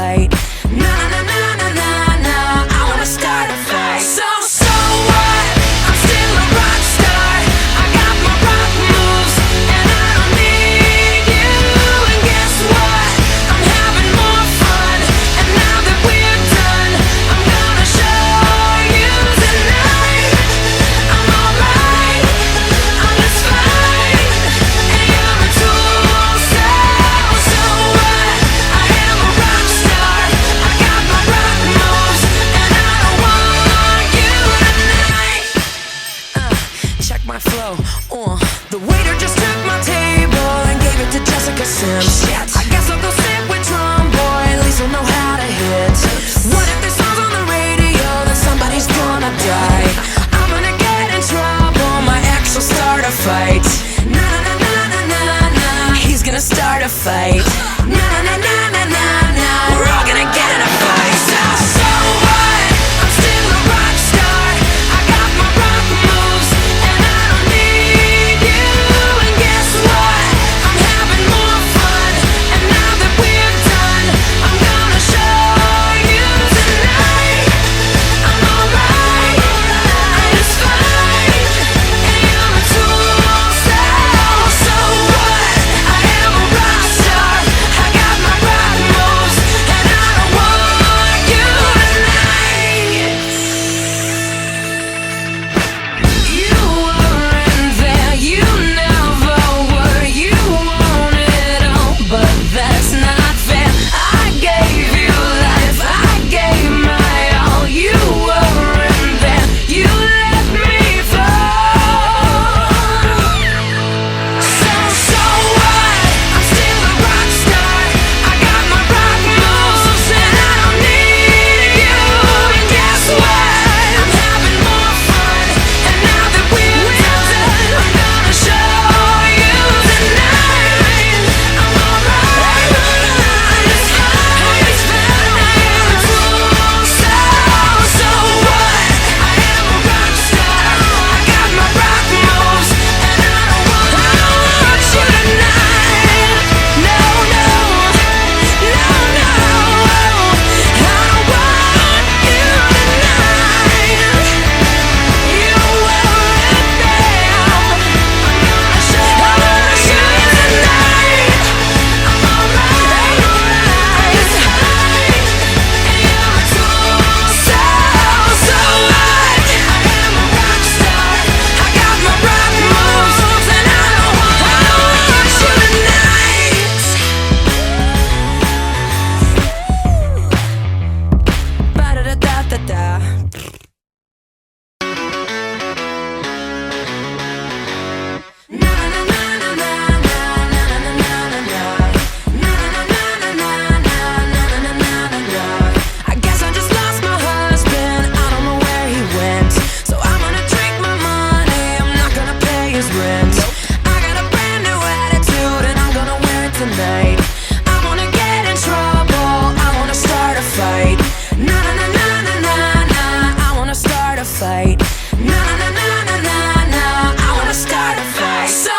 fight. Na na na na na na, I wanna start a fight. So what? I'm still a rock star. I got my rock moves, and I don't need you. And guess what? I'm having more fun. And now that we're done, I'm gonna show you tonight. I'm alright, I'm just fine, and you're a tool. So what? I am a rock star. I got my rock moves, and I don't want you tonight. Check my flow. The waiter just took my table and gave it to Jessica Sims. Shit. I guess I'll go sit with Drum Boy. At least I'll know how to hit. What if this song's on the radio? Then somebody's gonna die. I'm gonna get in trouble. My ex will start a fight. Na na na na na na. He's gonna start a fight. Na na na na na na. We're all gonna get in a fight. So what? I'm still a rock star. I got my rock moves, and I don't need you. And guess what? I'm having more fun. And now that we're done, I'm gonna show you tonight. I'm alright, I'm just fine, and you're a tool. So what? I am a rock star. I got my rock moves, and I don't want you tonight. You weren't there, you never were. You want it all, but that's not fair. I gave you life, I gave my all. You weren't there, you let me fall. So what? I'm still a rock star. I got my rock moves, and I don't need you. And guess what? I'm having more fun. And now that we're done, I'm gonna show you tonight. I'm alright, I'm just fine, and you're a tool. So what? I am a rock star. I got my rock moves, and I don't want you tonight. No, no, no, no. I don't want you tonight. You weren't there. I'm gonna show you tonight. I'm alright, I'm just fine, and you're a tool. So what? I am a rock star. I got my rock moves, and I don't want you tonight. Ba-da-da-da-da-da. I guess I just lost my husband. I don't know where he went. So I'm gonna drink my money. I'm not gonna pay his rent. I got a brand new attitude, and I'm gonna wear it tonight. I wanna get in trouble. I wanna start a fight. Na na na na na na na. I wanna start a fight. Na na na na na na. I wanna start a fight. So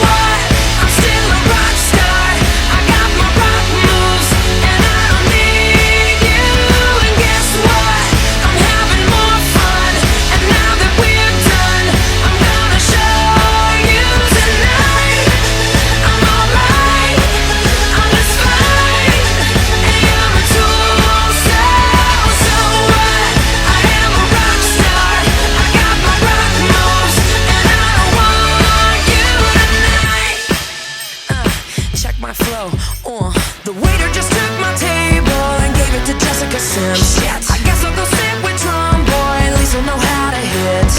what? I'm still a rock star. I got my rock moves, and I don't need you. And guess what? I'm having more fun. And now that we're done, I'm gonna show you tonight. I'm alright, I'm just fine, and you're a tool. So what? I am a rock star. I got my rock moves, and I don't want you tonight. Check my flow. The waiter just took my table and gave it to Jessica Sims. Shit. I guess I'll go sit with Drum Boy. At least I'll know how to hit.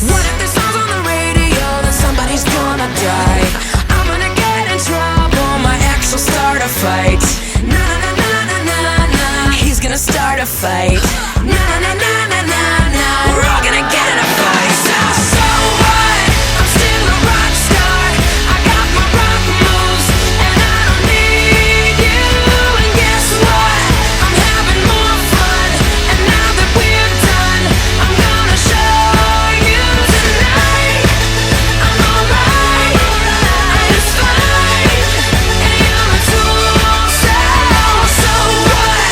What if this song's on the radio? Then somebody's gonna die. I'm gonna get in trouble. My ex will start a fight. Na na na na na na. He's gonna start a fight. Na na na na na na. We're all gonna get in a fight. So what? I'm still a rock star. I got my rock moves, and I don't need you. And guess what? I'm having more fun. And now that we're done, I'm gonna show you tonight. I'm alright, I'm just fine, and you're a tool. So what?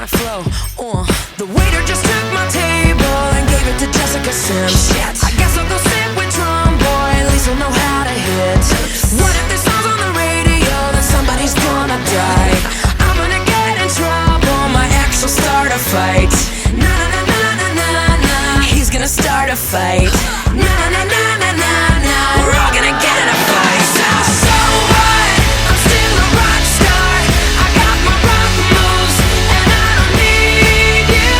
my flow. The waiter just took my table and gave it to Jessica Sims. Shit. I guess I'll go sit with Drum Boy, at least I'll know how to hit. What if this song's on the radio, then somebody's gonna die? I'm gonna get in trouble, my ex will start a fight. Na na na na na na na, he's gonna start a fight. Na na na na na na na, we're all gonna get in a fight. So what? I'm still a rock star. I got my rock moves, and I don't need you.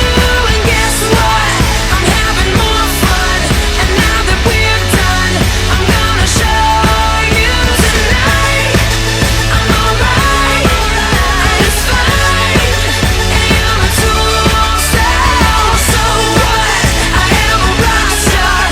And guess what? I'm having more fun. And now that we're done, I'm gonna show you tonight. I'm alright, and it's fine. And you're a tool, so what? I am a rock star.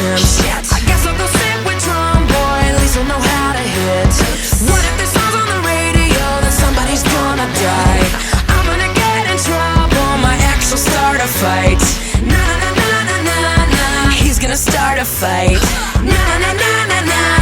him. I guess I'll go sit with drum boy, at least I'll know how to hit. What if this song's on the radio, then somebody's gonna die. I'm gonna get in trouble, my ex will start a fight. Na na na na na na, he's gonna start a fight. Na na na na na na.